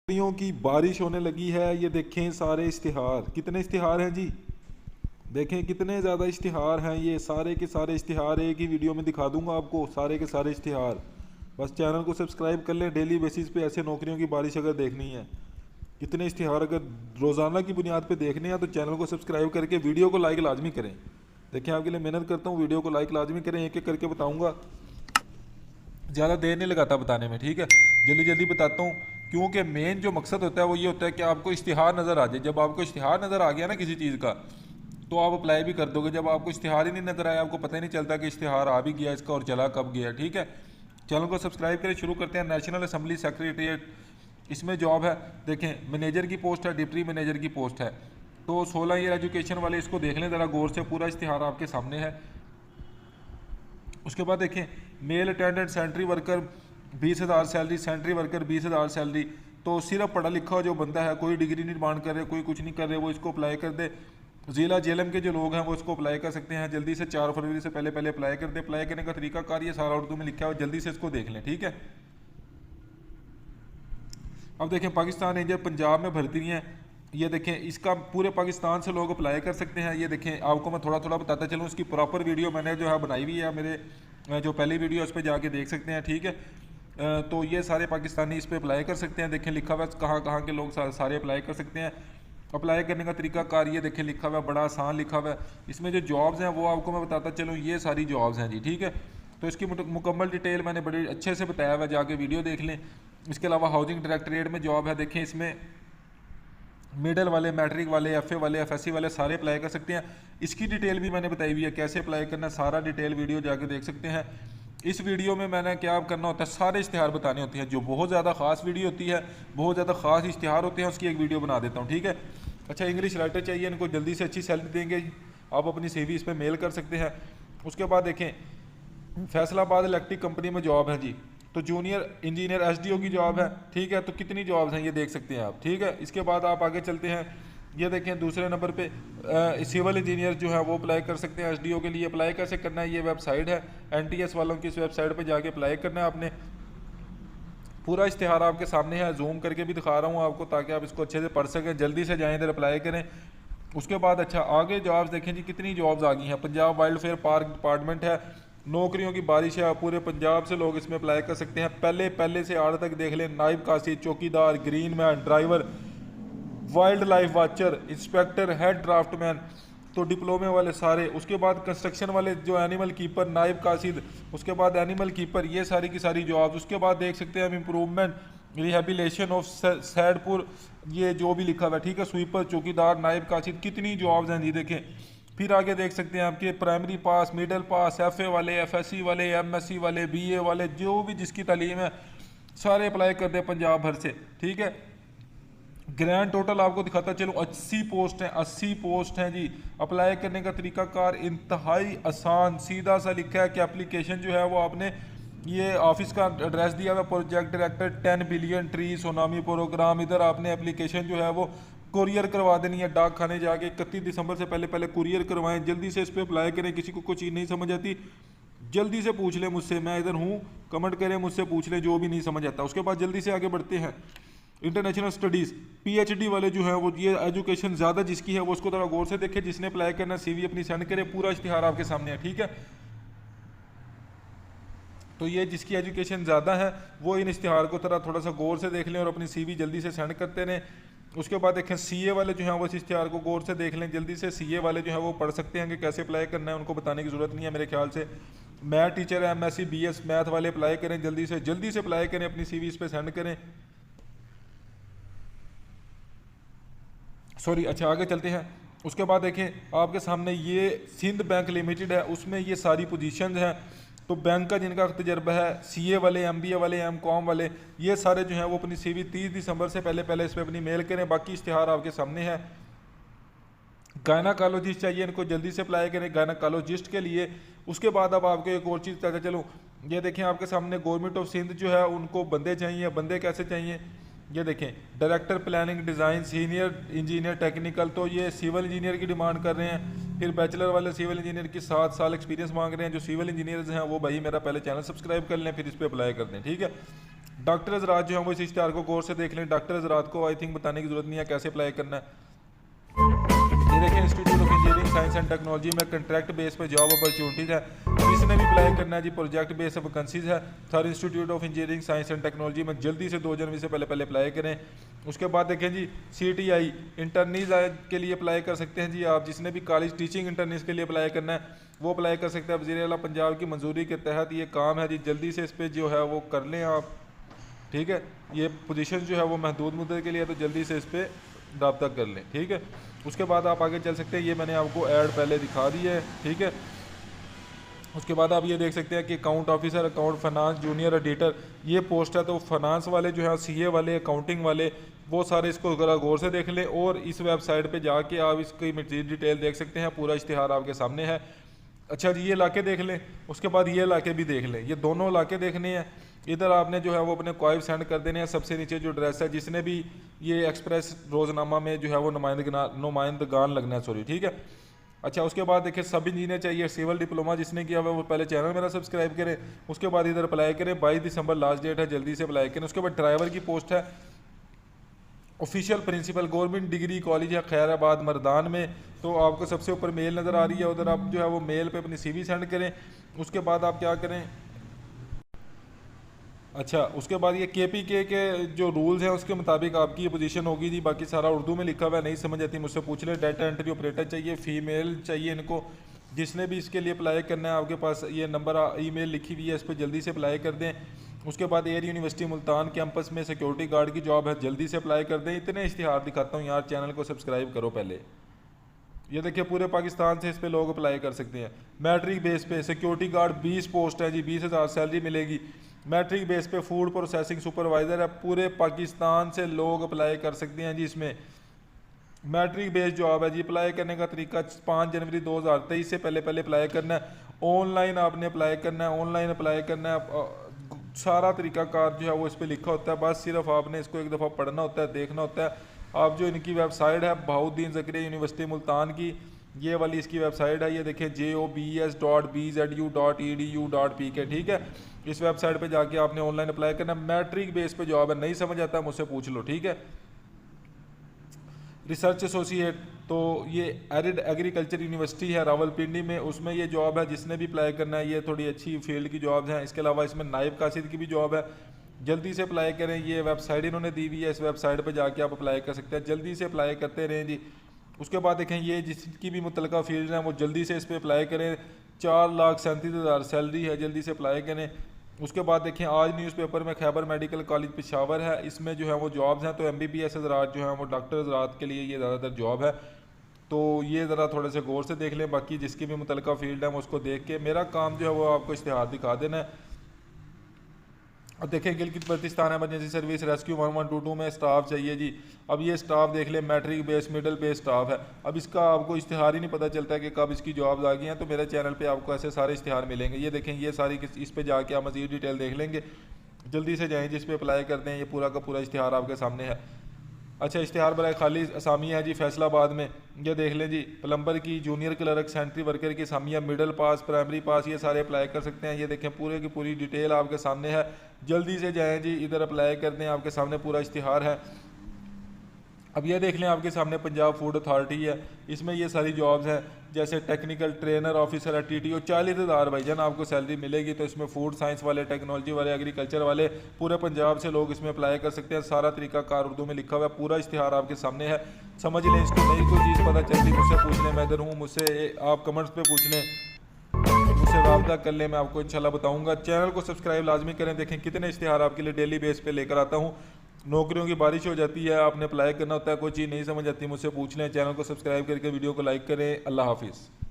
नौकरियों की बारिश होने लगी है। ये देखें सारे इश्तिहार, कितने इश्तिहार हैं जी। देखें कितने ज़्यादा इश्तिहार हैं। ये सारे के सारे इश्तिहार एक ही वीडियो में दिखा दूंगा आपको, सारे के सारे इश्तिहार। बस चैनल को सब्सक्राइब कर लें। डेली बेसिस पे ऐसे नौकरियों की बारिश अगर देखनी है, कितने इश्तिहार अगर रोज़ाना की बुनियाद पे देखने हैं तो चैनल को सब्सक्राइब करके वीडियो को लाइक लाजमी करें। देखें आपके लिए मेहनत करता हूँ, वीडियो को लाइक लाजमी करें। एक एक करके बताऊँगा, ज़्यादा देर नहीं लगाता बताने में, ठीक है। जल्दी जल्दी बताता हूँ, क्योंकि मेन जो मकसद होता है वो ये होता है कि आपको इश्तिहार नज़र आ जाए। जब आपको इश्तिहार नज़र आ गया ना किसी चीज़ का, तो आप अप्लाई भी कर दोगे। जब आपको इश्तिहार ही नहीं नज़र आया, आपको पता ही नहीं चलता कि इश्तिहार आ भी गया इसका और चला कब गया, ठीक है। चैनल को सब्सक्राइब करें। शुरू करते हैं। नेशनल असम्बली सेक्रेटरीट, इसमें जॉब है। देखें मैनेजर की पोस्ट है, डिप्टी मैनेजर की पोस्ट है। तो 16 ईयर एजुकेशन वाले इसको देख लें ज़रा गौर से, पूरा इश्तिहार आपके सामने है। उसके बाद देखें male attendant sanitary worker 20,000 salary, sanitary worker 20,000 salary. तो सिर्फ पढ़ा लिखा जो बंदा है, कोई डिग्री नहीं डिमांड कर रहे, कोई कुछ नहीं कर रहे, वो इसको अप्लाई कर दे। ज़िला जेलम के जो लोग हैं वो इसको अप्लाई कर सकते हैं। जल्दी से 4 फरवरी से पहले पहले अप्लाई कर दे। अप्लाई करने का तरीका कार ये सारा उर्दू में लिखा है, जल्दी से इसको देख लें, ठीक है। अब देखें पाकिस्तान रेंजर पंजाब में भर्ती हैं। ये देखें इसका पूरे पाकिस्तान से लोग अप्लाई कर सकते हैं। ये देखें आपको मैं थोड़ा थोड़ा बताता चलूँ, इसकी प्रॉपर वीडियो मैंने जो है बनाई हुई है, मेरे जो पहली वीडियो उस पर जाके देख सकते हैं, ठीक है। तो ये सारे पाकिस्तानी इस पर अप्लाई कर सकते हैं। देखें लिखा हुआ है कहाँ कहाँ के लोग सारे अप्लाई कर सकते हैं। अप्लाई करने का तरीका कार ये देखें लिखा हुआ है, बड़ा आसान लिखा हुआ है। इसमें जो जॉब्स हैं वो आपको मैं बताता चलूँ, ये सारी जॉब्स हैं जी, ठीक है। तो इसकी मुकम्मल डिटेल मैंने बड़े अच्छे से बताया हुआ है, जाके वीडियो देख लें। इसके अलावा हाउसिंग डायरेक्टरेट में जॉब है। देखें इसमें मिडल वाले, मैट्रिक वाले, एफए वाले, एफएससी वाले सारे अप्लाई कर सकते हैं। इसकी डिटेल भी मैंने बताई हुई है, कैसे अप्लाई करना, सारा डिटेल वीडियो जाके देख सकते हैं। इस वीडियो में मैंने क्या करना होता है, सारे इश्तिहार बताने होते हैं। जो बहुत ज़्यादा ख़ास वीडियो होती है, बहुत ज़्यादा ख़ास इश्तिहार होते हैं, उसकी एक वीडियो बना देता हूँ, ठीक है। अच्छा इंग्लिश राइटर चाहिए, इनको जल्दी से अच्छी सैलरी देंगे, आप अपनी CV इस पर मेल कर सकते हैं। उसके बाद देखें फैसलाबाद इलेक्ट्रिक कंपनी में जॉब है जी। तो जूनियर इंजीनियर SDO की जॉब है, ठीक है। तो कितनी जॉब्स हैं ये देख सकते हैं आप, ठीक है। इसके बाद आप आगे चलते हैं। ये देखें दूसरे नंबर पे सिविल इंजीनियर जो है वो अप्लाई कर सकते हैं SDO के लिए। अप्लाई कैसे करना है, ये वेबसाइट है NTS वालों की, इस वेबसाइट पे जाके अप्लाई करना है आपने। पूरा इश्तिहार आपके सामने है, जूम करके भी दिखा रहा हूँ आपको ताकि आप इसको अच्छे से पढ़ सकें। जल्दी से जाएँ इधर अप्लाई करें। उसके बाद अच्छा आगे जॉब्स देखें जी, कितनी जॉब्स आ गई हैं। Punjab wild fair park department है, नौकरियों की बारिश है, पूरे पंजाब से लोग इसमें अप्लाई कर सकते हैं। पहले से आठ तक देख लें, नायब कासिद, चौकीदार, green man, driver, wildlife watcher, inspector, head draftsman, तो डिप्लोमे वाले सारे। उसके बाद कंस्ट्रक्शन वाले जो एनिमल कीपर, नायब कासिद, उसके बाद एनिमल कीपर, ये सारी की सारी जॉब्स। उसके बाद देख सकते हैं हम इम्प्रूवमेंट रिहेबिलेशन ऑफ सैदपुर, ये जो भी लिखा हुआ है, ठीक है। स्वीपर, चौकीदार, नायब कासिद, कितनी जॉब्स हैं जी देखें। फिर आगे देख सकते हैं आपके प्राइमरी पास, मिडिल पास, FA वाले, FSC वाले, MSc वाले, BA वाले, जो भी जिसकी तालीम है सारे अप्लाई कर दे पंजाब भर से, ठीक है। ग्रैंड टोटल आपको दिखाता चलो 80 पोस्ट हैं, 80 पोस्ट हैं जी। अप्लाई करने का तरीका कार इंतहाई आसान, सीधा सा लिखा है कि एप्लीकेशन जो है वो आपने, ये ऑफिस का एड्रेस दिया हुआ, project director 10 billion tree tsunami programme. इधर आपने एप्लीकेशन जो है वो कुरियर करवा देनी है, डाक खाने जाके 31 दिसंबर से पहले पहले कुरियर करवाएं। जल्दी से इस पर अप्लाई करें। किसी को कोई चीज़ नहीं समझ आती जल्दी से पूछ लें मुझसे, मैं इधर हूँ, कमेंट करें, मुझसे पूछ लें जो भी नहीं समझ आता। उसके बाद जल्दी से आगे बढ़ते हैं। इंटरनेशनल स्टडीज़ PhD वाले जो हैं वो, ये एजुकेशन ज़्यादा जिसकी है वो उसको थोड़ा गौर से देखें। जिसने अप्लाई करना CV अपनी सेंड करे, पूरा इश्तिहार आपके सामने है, ठीक है। तो ये जिसकी एजुकेशन ज़्यादा है वो इन इश्तिहार को थोड़ा सा गौर से देख लें और अपनी CV जल्दी से सेंड करते रहें। उसके बाद देखें CA वाले जो हैं वो इस इश्तिहार को गौर से देख लें जल्दी से। CA वाले जो है वो पढ़ सकते हैं कि कैसे अप्लाई करना है, उनको बताने की ज़रूरत नहीं है मेरे ख्याल से। मैथ टीचर है, MSc BS मैथ वाले अप्लाई करें, जल्दी से अप्लाई करें, अपनी CV इस पर सेंड करें। सॉरी, अच्छा आगे चलते हैं। उसके बाद देखें आपके सामने ये सिंध बैंक लिमिटेड है, उसमें ये सारी पोजीशंस हैं। तो बैंक का जिनका तजर्बा है, CA वाले, MBA वाले, MCOM वाले, ये सारे जो हैं वो अपनी CV 30 दिसंबर से पहले पहले इस पर अपनी मेल करें। बाकी इश्तिहार आपके सामने है। गायनाकोलॉजिस्ट चाहिए, इनको जल्दी से अप्लाई करें गायनाकोलॉजिस्ट के लिए। उसके बाद अब आपको एक और चीज़ बताता चलूँ, ये देखें आपके सामने गवर्नमेंट ऑफ सिंध जो है उनको बंदे चाहिए। बंदे कैसे चाहिए, ये देखें director planning design, senior engineer technical, तो ये सिविल इंजीनियर की डिमांड कर रहे हैं। फिर बैचलर वाले सिविल इंजीनियर की 7 साल एक्सपीरियंस मांग रहे हैं। जो सिविल इंजीनियर्स हैं वो भाई मेरा पहले चैनल सब्सक्राइब कर लें, फिर इस पर अप्लाई कर दें, ठीक है। डॉक्टर हज़रात जो है वो इस इश्तिहार को गौर से देख लें। डॉक्टर हज़रात को आई थिंक बताने की ज़रूरत नहीं है कैसे अप्लाई करना है। ये देखें, institute of engineering science and technology में कंट्रैक्ट बेस पे जॉब अपॉर्चुनिटीज़ है, जिसने भी अप्लाई करना है जी प्रोजेक्ट बेस वैकेंसीज़ है। Third institute of engineering science and technology में जल्दी से 2 जनवरी से पहले अप्लाई करें। उसके बाद देखें जी CTI इंटर्नीज के लिए अप्लाई कर सकते हैं जी आप, जिसने भी कॉलेज टीचिंग इंटर्नीज के लिए अप्लाई करना है वो अप्लाई कर सकते हैं। वज़ीर आला पंजाब की मंजूरी के तहत ये काम है जी, जल्दी से इस पर जो है वो कर लें आप, ठीक है। ये पोजीशन जो है वो महदूद मुद्दत के लिए है, तो जल्दी से इस पर रब्ता कर लें, ठीक है। उसके बाद आप आगे चल सकते हैं। ये मैंने आपको ऐड पहले दिखा दी है, ठीक है। उसके बाद आप ये देख सकते हैं कि account officer, account finance junior editor ये पोस्ट है। तो फाइनेंस वाले जो है, CA वाले, अकाउंटिंग वाले, वो सारे इसको ज़रा गौर से देख लें और इस वेबसाइट पे जाके आप इसकी मज़ीद डिटेल देख सकते हैं। पूरा इश्तिहार आपके सामने है। अच्छा जी, ये इलाके देख लें, उसके बाद ये इलाके भी देख लें। ये दोनों इलाके देखने हैं। इधर आपने जो है वो अपने क्वाइब सेंड कर देने हैं। सबसे नीचे जो एड्रेस है, जिसने भी ये एक्सप्रेस रोज़नामा में जो है वो नुमाइंदगान लगना है, सॉरी, ठीक है। अच्छा, उसके बाद देखिए सब इंजीनियर चाहिए, सिविल डिप्लोमा जिसने किया हुआ वो पहले चैनल मेरा सब्सक्राइब करें। उसके बाद इधर अप्लाई करें, 22 दिसंबर लास्ट डेट है, जल्दी से अप्लाई करें। उसके बाद ड्राइवर की पोस्ट है, official principal government degree college है खैराबाद मर्दान में। तो आपको सबसे ऊपर मेल नज़र आ रही है, उधर आप जो है वो मेल पे अपनी CV सेंड करें। उसके बाद आप क्या करें, अच्छा उसके बाद ये KPK के जो रूल्स हैं उसके मुताबिक आपकी ये पोजीशन होगी जी। बाकी सारा उर्दू में लिखा हुआ है, नहीं समझ आती मुझसे पूछ ले। डाटा एंट्री ऑपरेटर चाहिए, फीमेल चाहिए इनको। जिसने भी इसके लिए अप्लाई करना है, आपके पास ये नंबर ईमेल लिखी हुई है, इस पर जल्दी से अप्लाई कर दें। उसके बाद एयर यूनिवर्सिटी मुल्तान कैंपस में सिक्योरिटी गार्ड की जॉब है, जल्दी से अप्लाई कर दें। इतने इश्तिहार दिखाता हूँ यार, चैनल को सब्सक्राइब करो पहले। ये देखिए पूरे पाकिस्तान से इस पे लोग अप्लाई कर सकते हैं। मैट्रिक बेस पे सिक्योरिटी गार्ड 20 पोस्ट है जी, 20,000 सैलरी मिलेगी। मैट्रिक बेस पे फूड प्रोसेसिंग सुपरवाइज़र है, पूरे पाकिस्तान से लोग अप्लाई कर सकते हैं जी। इसमें मैट्रिक बेस जॉब है जी। अप्लाई करने का तरीका 5 जनवरी 2023 से पहले अप्लाई करना है। ऑनलाइन आपने अप्लाई करना है, ऑनलाइन अप्लाई करना है। सारा तरीकाकार जो है वो इस पर लिखा होता है, बस सिर्फ आपने इसको एक दफ़ा पढ़ना होता है, देखना होता है। आप जो इनकी वेबसाइट है बहाउद्दीन ज़करिया यूनिवर्सिटी मुल्तान की, ये वाली इसकी वेबसाइट है, ये देखें jobs.bzu.edu.pk, ठीक है। इस वेबसाइट पे जाके आपने ऑनलाइन अप्लाई करना। मैट्रिक बेस पे जॉब है, नहीं समझ आता मुझसे पूछ लो, ठीक है। रिसर्च एसोसिएट, तो ये एरिड एग्रीकल्चर यूनिवर्सिटी है रावलपिंडी में, उसमें ये जॉब है। जिसने भी अप्लाई करना है, ये थोड़ी अच्छी फील्ड की जॉब्स हैं। इसके अलावा इसमें नायब कासिद की भी जॉब है, जल्दी से अप्लाई करें। ये वेबसाइट इन्होंने दी हुई है, इस वेबसाइट पर जाके आप अप्लाई कर सकते हैं। जल्दी से अप्लाई करते रहें जी। उसके बाद देखें, ये जिसकी भी मुतलका फील्ड है वो जल्दी से इस पर अप्लाई करें। 4,37,000 सैलरी है, जल्दी से अप्लाई करें। उसके बाद देखें, आज न्यूज़पेपर में खैबर मेडिकल कॉलेज पेशावर है, इसमें जो है वो जॉब्स हैं। तो MBBS हज़रात जो हैं वो डॉक्टर हज़रात के लिए ये ज़्यादातर जॉब है। तो ये ज़रा थोड़े से गौर से देख लें। बाकी जिसकी भी मुतलका फील्ड है वो उसको देख के, मेरा काम जो है वो आपको इश्तिहार दिखा देना है। अब देखें, Gilgit Baltistan emergency service rescue 1122 में स्टाफ चाहिए जी। अब ये स्टाफ देख लें, matric base middle base staff है। अब इसका आपको इश्तिहार ही नहीं पता चलता है कि कब इसकी जॉब्स आ गई हैं। तो मेरे चैनल पे आपको ऐसे सारे इश्तिहार मिलेंगे। ये देखें, ये सारी इस पे जाके आप मज़ीद डिटेल देख लेंगे। जल्दी से जाएँ, जिस पे अप्लाई करते हैं, ये पूरा का पूरा इश्तिहार आपके सामने है। अच्छा, इश्तिहार बड़ा खाली असामियाँ है जी फैसलाबाद में, ये देख लें जी। प्लम्बर की, जूनियर क्लर्क, सेंट्री वर्कर की असामियाँ, मिडल पास, प्राइमरी पास, ये सारे अप्लाई कर सकते हैं। ये देखें, पूरे की पूरी डिटेल आपके सामने है। जल्दी से जाएं जी, इधर अप्लाई कर दें, आपके सामने पूरा इश्तिहार है। अब ये देख लें, आपके सामने पंजाब फूड अथॉरिटी है, इसमें ये सारी जॉब्स हैं। जैसे टेक्निकल ट्रेनर ऑफिसर है, TTO, 40,000 भाईजान आपको सैलरी मिलेगी। तो इसमें फूड साइंस वाले, टेक्नोलॉजी वाले, एग्रीकल्चर वाले, पूरे पंजाब से लोग इसमें अप्लाई कर सकते हैं। सारा तरीका कार उर्दू में लिखा हुआ है, पूरा इश्तिहार आपके सामने है। समझ लें इसको, नहीं कोई चीज़ पता चलती मुझसे पूछ लें, मैं इधर हूँ, मुझसे आप कमेंट्स पे पूछ लें, मुझसे रब्ता कर लें, मैं आपको इंशाल्लाह बताऊंगा। चैनल को सब्सक्राइब लाजमी करें। देखें कितने इश्तिहार आपके लिए डेली बेस पे लेकर आता हूँ। नौकरियों की बारिश हो जाती है, आपने अप्लाई करना होता है, कोई चीज़ नहीं समझ आती मुझसे पूछ लें। चैनल को सब्सक्राइब करके वीडियो को लाइक करें। अल्लाह हाफिज़।